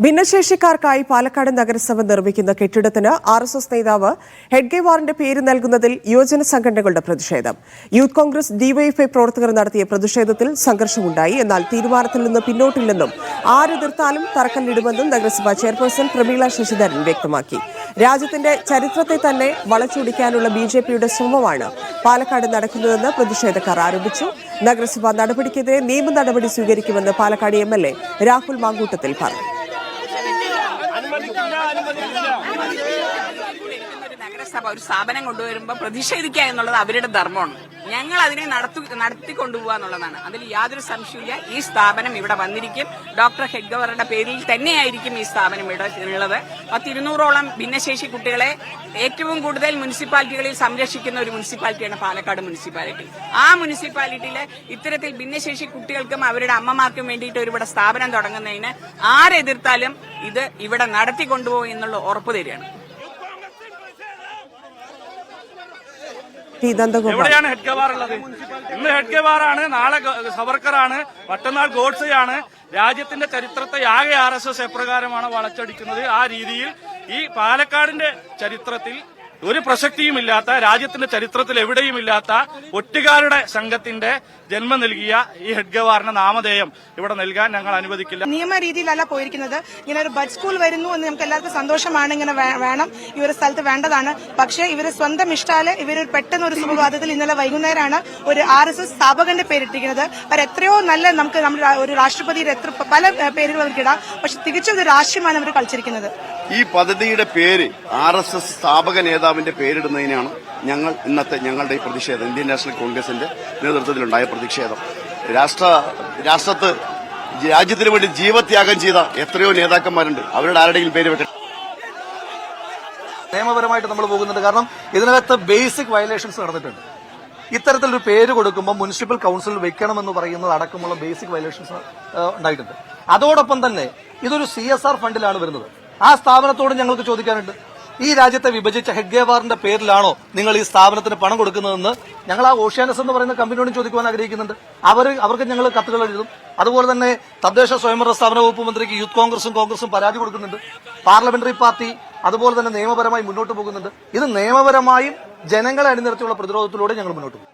ഭിന്നശേഷിക്കാർക്കായി പാലക്കാട് നഗരസഭ നിർമ്മിക്കുന്ന കെട്ടിടത്തിന് RSS നേതാവ് ഹെഡ്ഗേവാറിന്റെ പേര് നൽകുന്നതിൽ യുവജന സംഘടനകളുടെ പ്രതിഷേധം. യൂത്ത് കോൺഗ്രസ് ഡിവൈഎഫ്ഐ പ്രവർത്തകർ നടത്തിയ പ്രതിഷേധത്തിൽ സംഘർഷമുണ്ടായി. എന്നാൽ തീരുമാനത്തിൽ നിന്ന് പിന്നോട്ടില്ലെന്നും ആരെതിർത്താലും തറക്കല്ലിടുമെന്നും നഗരസഭാ ചെയർപേഴ്സൺ പ്രമീള ശശിധരൻ വ്യക്തമാക്കി. രാജ്യത്തിന്റെ ചരിത്രത്തെ തന്നെ വളച്ചൊടിക്കാനുള്ള BJPയുടെ ശ്രമമാണ് പാലക്കാട് നടക്കുന്നതെന്ന് പ്രതിഷേധക്കാർ ആരോപിച്ചു. നഗരസഭാ നടപടിക്കെതിരെ നിയമ നടപടി സ്വീകരിക്കുമെന്ന് പാലക്കാട് MLA രാഹുൽ മാങ്കൂട്ടത്തിൽ പറഞ്ഞു. നഗരസഭ ഒരു സ്ഥാപനം കൊണ്ടുവരുമ്പോൾ പ്രതിഷേധിക്കുക എന്നുള്ളത് അവരുടെ ധർമ്മമാണ്. ഞങ്ങൾ അതിനെ നടത്തിക്കൊണ്ടുപോകുക എന്നുള്ളതാണ്. അതിൽ യാതൊരു സംശയമില്ല. ഈ സ്ഥാപനം ഇവിടെ വന്നിരിക്കും. ഡോക്ടർ ഹെഡ്ഗേവാറിന്റെ പേരിൽ തന്നെയായിരിക്കും ഈ സ്ഥാപനം ഇവിടെ ഉള്ളത്. 200-ഓളം ഭിന്നശേഷി കുട്ടികളെ ഏറ്റവും കൂടുതൽ മുനിസിപ്പാലിറ്റികളിൽ സംരക്ഷിക്കുന്ന ഒരു മുനിസിപ്പാലിറ്റിയാണ് പാലക്കാട് മുനിസിപ്പാലിറ്റി. ആ മുനിസിപ്പാലിറ്റിയിലെ ഇത്തരത്തിൽ ഭിന്നശേഷി കുട്ടികൾക്കും അവരുടെ അമ്മമാർക്കും വേണ്ടിയിട്ട് ഒരുപാട് സ്ഥാപനം തുടങ്ങുന്നതിന് ആരെതിർത്താലും ഇത് ഇവിടെ നടത്തിക്കൊണ്ടുപോകും എന്നുള്ള ഉറപ്പ് തരികയാണ്. എവിടെയാണ് ഹെഡ്ഗേവാർ ഉള്ളത്? ഇന്ന് ഹെഡ്ഗേവാറാണ്, നാളെ സവർക്കറാണ്, മറ്റന്നാൾ ഗോഡ്സെയാണ്. രാജ്യത്തിന്റെ ചരിത്രത്തെ ആകെ RSS എപ്രകാരമാണ് വളച്ചൊടിക്കുന്നത്. ആ രീതിയിൽ ഈ പാലക്കാടിന്റെ ചരിത്രത്തിൽ ഒരു പ്രസക്തിയുമില്ലാത്ത, രാജ്യത്തിന്റെ ചരിത്രത്തിൽ എവിടെയുമില്ലാത്ത ഒറ്റുകാരുടെ സംഘത്തിന്റെ ജന്മം നൽകിയ ഈ ഹെഡ്ഗേവാറിന് നാമധേയം ഇവിടെ നൽകാൻ ഞങ്ങൾ അനുവദിക്കില്ല. നിയമ രീതിയിലല്ല പോയിരിക്കുന്നത്. ഇങ്ങനെ ഒരു ബഡ് സ്കൂൾ വരുന്നു എന്ന് നമുക്ക് എല്ലാവർക്കും സന്തോഷമാണ്. ഇങ്ങനെ വേണം, ഈ ഒരു സ്ഥലത്ത് വേണ്ടതാണ്. പക്ഷേ ഇവര് സ്വന്തം ഇഷ്ടാല് ഇവര് പെട്ടെന്ന് ഒരു സുഖവാദത്തിൽ ഇന്നലെ വൈകുന്നേരമാണ് ഒരു RSS സ്ഥാപകന്റെ പേരിട്ടിരിക്കുന്നത്. അവർ എത്രയോ നല്ല നമുക്ക് നമ്മുടെ ഒരു രാഷ്ട്രപതിയുടെ പല പേരുകൾ അവർക്കിടാം. പക്ഷെ തികച്ചും ഒരു രാഷ്ട്രീയമാണ് അവർ കളിച്ചിരിക്കുന്നത്. ഈ പദ്ധതിയുടെ പേര് RSS സ്ഥാപക നേതാവിന്റെ പേരിടുന്നതിനാണ് ഇന്നത്തെ ഞങ്ങളുടെ ഈ പ്രതിഷേധം. ഇന്ത്യൻ നാഷണൽ കോൺഗ്രസിന്റെ നേതൃത്വത്തിലുണ്ടായ പ്രതിഷേധം. രാജ്യത്തിന് വേണ്ടി ജീവത്യാഗം ചെയ്ത എത്രയോ നേതാക്കന്മാരുണ്ട്. അവരുടെ ആരുടെയും പേര് വെക്കണം. നിയമപരമായിട്ട് നമ്മൾ പോകുന്നുണ്ട്. കാരണം ഇതിനകത്ത് ബേസിക് വയലേഷൻസ് നടന്നിട്ടുണ്ട്. ഇത്തരത്തിലൊരു പേര് കൊടുക്കുമ്പോൾ മുനിസിപ്പൽ കൌൺസിൽ വെക്കണമെന്ന് പറയുന്നത് അടക്കമുള്ള ബേസിക് വയലേഷൻസ് ഉണ്ടായിട്ടുണ്ട്. അതോടൊപ്പം തന്നെ ഇതൊരു CSR ഫണ്ടിലാണ് വരുന്നത്. ആ സ്ഥാപനത്തോട് ഞങ്ങൾക്ക് ചോദിക്കാനുണ്ട്, ഈ രാജ്യത്തെ വിഭജിച്ച ഹെഡ്ഗേവാറിന്റെ പേരിലാണോ നിങ്ങൾ ഈ സ്ഥാപനത്തിന് പണം കൊടുക്കുന്നതെന്ന് ഞങ്ങൾ ആ ഓഷ്യാനസ് എന്ന് പറയുന്ന കമ്പനിയോടും ചോദിക്കുവാൻ ആഗ്രഹിക്കുന്നുണ്ട്. അവർക്ക് ഞങ്ങൾ കത്തുകൾ എഴുതും. അതുപോലെ തന്നെ തദ്ദേശ സ്വയംഭരണ സ്ഥാപന വകുപ്പ് മന്ത്രിക്ക് യൂത്ത് കോൺഗ്രസും പരാതി കൊടുക്കുന്നുണ്ട്. പാർലമെന്ററി പാർട്ടി അതുപോലെ തന്നെ നിയമപരമായി മുന്നോട്ട് പോകുന്നുണ്ട്. ഇത് നിയമപരമായും ജനങ്ങളെ അണിനിരത്തിയുള്ള പ്രതിരോധത്തിലൂടെ ഞങ്ങൾ മുന്നോട്ട് പോകും.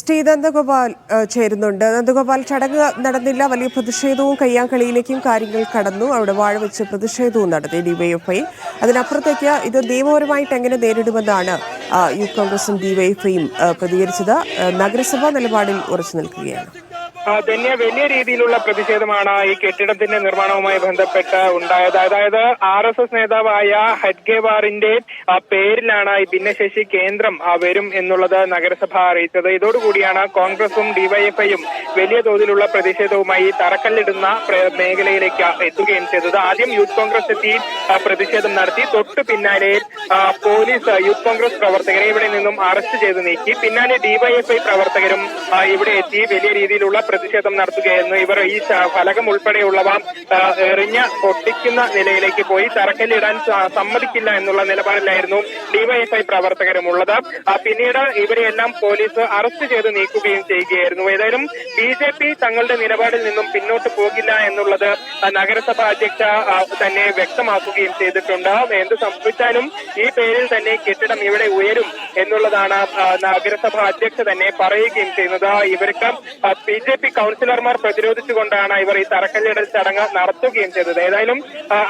ടി നന്ദഗോപാൽ ചേരുന്നുണ്ട്. നന്ദഗോപാൽ, ചടങ്ങ് നടന്നില്ല, വലിയ പ്രതിഷേധവും കയ്യാങ്കളിയിലേക്കും കാര്യങ്ങൾ കടന്നു. അവിടെ വാഴവെച്ച് പ്രതിഷേധവും നടത്തി DYFI. അതിനപ്പുറത്തേക്ക് ഇത് നിയമപരമായിട്ട് എങ്ങനെ നേരിടുമെന്നാണ് യൂത്ത് കോൺഗ്രസും DYFIയും പ്രതികരിച്ചത്. നഗരസഭാ നിലപാടിൽ ഉറച്ചു നിൽക്കുകയാണ്. തന്നെ വലിയ രീതിയിലുള്ള പ്രതിഷേധമാണ് ഈ കെട്ടിടത്തിന്റെ നിർമ്മാണവുമായി ബന്ധപ്പെട്ട് ഉണ്ടായത്. അതായത് RSS നേതാവായ ഹെഡ്ഗേവാറിന്റെ പേരിലാണ് ഈ ഭിന്നശേഷി കേന്ദ്രം വരും എന്നുള്ളത് നഗരസഭ അറിയിച്ചത്. ഇതോടുകൂടിയാണ് കോൺഗ്രസും DYFIയും വലിയ തോതിലുള്ള പ്രതിഷേധവുമായി തറക്കല്ലിടുന്ന മേഖലയിലേക്ക് എത്തുകയും ചെയ്തത്. ആദ്യം യൂത്ത് കോൺഗ്രസ് എത്തി പ്രതിഷേധം നടത്തി. തൊട്ടു പിന്നാലെ പോലീസ് യൂത്ത് കോൺഗ്രസ് പ്രവർത്തകരെ ഇവിടെ നിന്നും അറസ്റ്റ് ചെയ്ത് നീക്കി. പിന്നാലെ DYFI പ്രവർത്തകരും ഇവിടെ എത്തി വലിയ രീതിയിലുള്ള പ്രതിഷേധം നടത്തുകയായിരുന്നു. ഇവർ ഈ ഫലകം ഉൾപ്പെടെയുള്ളവ എറിഞ്ഞ് പൊട്ടിക്കുന്ന നിലയിലേക്ക് പോയി. തറക്കല്ലിടാൻ സമ്മതിക്കില്ല എന്നുള്ള നിലപാടിലായിരുന്നു DYFI പ്രവർത്തകരുമുള്ളത്. പിന്നീട് ഇവരെയെല്ലാം പോലീസ് അറസ്റ്റ് ചെയ്ത് നീക്കുകയും ചെയ്യുകയായിരുന്നു. ഏതായാലും BJP തങ്ങളുടെ നിലപാടിൽ നിന്നും പിന്നോട്ട് പോകില്ല എന്നുള്ളത് നഗരസഭ അധ്യക്ഷ തന്നെ വ്യക്തമാക്കുകയും ചെയ്തിട്ടുണ്ട്. എന്ത് സംഭവിച്ചാലും ഈ പേരിൽ തന്നെ കെട്ടിടം ഇവിടെ ഉയരും എന്നുള്ളതാണ് നഗരസഭ അധ്യക്ഷ തന്നെ പറയുകയും ചെയ്യുന്നത്. ഇവർക്ക് BJP കൌൺസിലർമാർ പ്രതിരോധിച്ചുകൊണ്ടാണ് ഇവർ ഈ തറക്കല്ലിടൽ ചടങ്ങ് നടത്തുകയും ചെയ്തത്. ഏതായാലും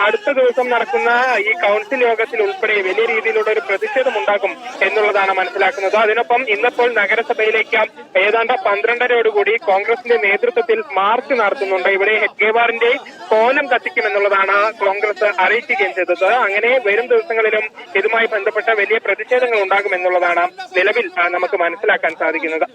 അടുത്ത ദിവസം നടക്കുന്ന ഈ കൌൺസിൽ യോഗത്തിൽ ഉൾപ്പെടെ വലിയ രീതിയിലുള്ള ഒരു പ്രതിഷേധം ഉണ്ടാകും എന്നുള്ളതാണ് മനസ്സിലാക്കുന്നത്. അതിനൊപ്പം ഇന്നിപ്പോൾ നഗരസഭയിലേക്ക് ഏതാണ്ട് 12:30യോടുകൂടി കോൺഗ്രസിന്റെ നേതൃത്വത്തിൽ മാർച്ച് നടത്തുന്നുണ്ട്. ഇവിടെ ഹെഡ്ഗേവാറിന്റെ കോലം കത്തിക്കുമെന്നുള്ളതാണ് കോൺഗ്രസ് അറിയിക്കുകയും ചെയ്തത്. അങ്ങനെ വരും ദിവസങ്ങളിലും ഇതുമായി ബന്ധപ്പെട്ട വലിയ പ്രതിഷേധങ്ങൾ ഉണ്ടാകുമെന്നുള്ളതാണ് നിലവിൽ നമുക്ക് മനസ്സിലാക്കാൻ സാധിക്കുന്നത്.